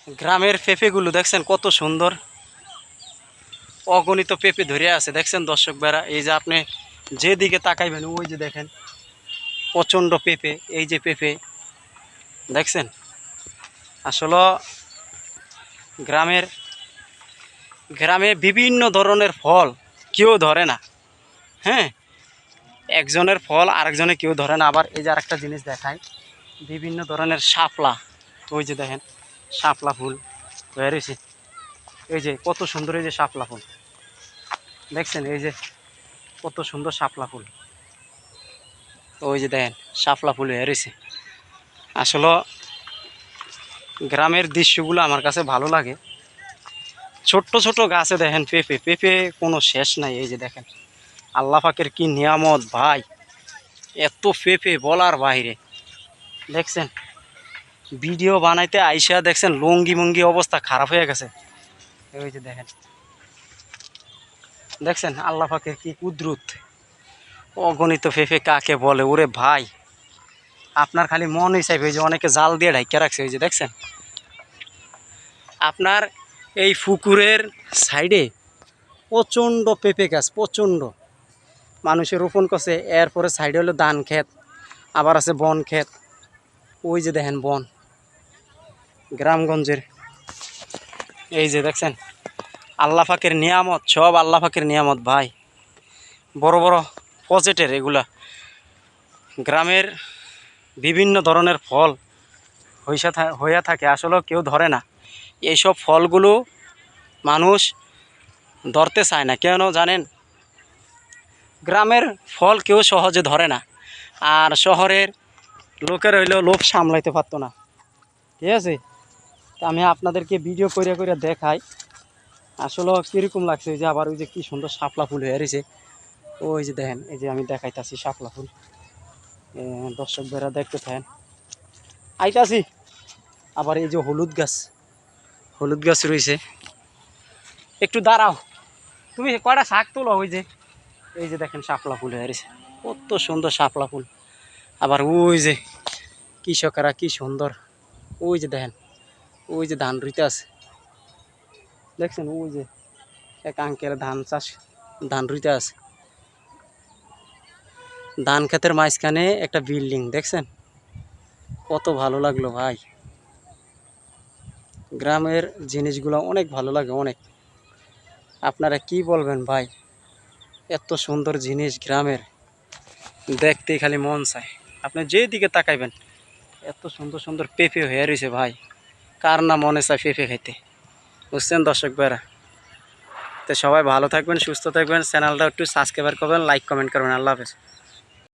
গ্রামের পেঁপেগুলো দেখছেন কত সুন্দর, অগণিত পেঁপে ধরে আছে দেখছেন দর্শক ভাইরা। এই যে আপনি যেদিকে তাকাইবেন ওই যে দেখেন প্রচণ্ড পেঁপে, এই যে পেঁপে দেখছেন। আসলে গ্রামের গ্রামে বিভিন্ন ধরনের ফল কেউ ধরে না, হ্যাঁ, একজনের ফল আরেকজনে কেউ ধরে না। আবার এই যে আরেকটা জিনিস দেখায়, বিভিন্ন ধরনের শাপলা, ওই যে দেখেন শাপলা ফুল হয়ে রয়েছে, এই যে কত সুন্দর, এই যে শাপলা ফুল দেখছেন, এই যে কত সুন্দর শাপলা ফুল, ওই যে দেখেন শাপলা ফুল হয়ে রয়েছে। আসলে গ্রামের দৃশ্যগুলো আমার কাছে ভালো লাগে। ছোট্ট ছোট গাছে দেখেন পেঁপে, পেঁপে কোনো শেষ নাই। এই যে দেখেন আল্লাহ পাকের কি নিয়ামত ভাই, এত পেঁপে বলার বাইরে দেখছেন। ভিডিও বানাইতে আইসা দেখছেন লঙ্গি মঙ্গি অবস্থা খারাপ হয়ে গেছে। ওই যে দেখেন, দেখছেন আল্লাহ পাকের কি কুদরত, অগণিত পেঁপে কাকে বলে ওরে ভাই। আপনার খালি মনই চাইবে, যে অনেকে জাল দিয়ে ঢাইকা রাখছে, ওই যে দেখছেন। আপনার এই পুকুরের সাইডে প্রচণ্ড পেঁপে গাছ, প্রচণ্ড মানুষের রোপণ করছে। এরপরে সাইডে হলো ধান ক্ষেত, আবার আছে বন ক্ষেত, ওই যে দেখেন বন গ্রামগঞ্জের। এই যে দেখছেন আল্লাহ পাকের নিয়ামত, সব আল্লাহ পাকের নিয়ামত ভাই, বড় বড় প্রজেক্টের এগুলা। গ্রামের বিভিন্ন ধরনের ফল হইয়া থাকে, আসলেও কেউ ধরে না। এইসব ফলগুলো মানুষ ধরতে চায় না, কেন জানেন? গ্রামের ফল কেউ সহজে ধরে না, আর শহরের লোকের হইলেও লোভ সামলাইতে পারতো না, ঠিক আছে। তা আমি আপনাদেরকে ভিডিও করে করে দেখাই আসলে কীরকম লাগছে। যে আবার ওই যে কী সুন্দর শাপলা ফুল হয়ে রয়েছে, ওই যে দেখেন, এই যে আমি দেখাইতাছি শাপলা ফুল, দর্শক ভাইরা দেখতে থাকেন, আইতাছি। আবার এই যে হলুদ গাছ, হলুদ গাছ রয়েছে, একটু দাঁড়াও, তুমি কয়টা শাক তোলো। ওই যে এই যে দেখেন শাপলা ফুল হয়ে রয়েছে, কত সুন্দর শাপলা ফুল। আবার ওই যে কৃষকেরা কি সুন্দর, ওই যে দেখেন, ওই যে ধান রুইতে আছে দেখছেন, ওই যে এক আঙ্কেল ধান রুইতে আছে। ধান ক্ষেতের মাঝখানে একটা বিল্ডিং দেখছেন, কত ভালো লাগলো ভাই। গ্রামের জিনিসগুলো অনেক ভালো লাগে, অনেক। আপনারা কি বলবেন ভাই, এত সুন্দর জিনিস গ্রামের, দেখতেই খালি মন চায়। আপনি যেদিকে তাকাইবেন এত সুন্দর সুন্দর পেঁপে হয়ে রয়েছে ভাই, কার না মনে চায় পেঁপে খাইতে, বুঝছেন দর্শক ভাইরা। তো সবাই ভালো থাকবেন, সুস্থ থাকবেন, চ্যানেলটা একটু সাবস্ক্রাইব করবেন, লাইক কমেন্ট করবেন। আল্লাহ হাফেজ।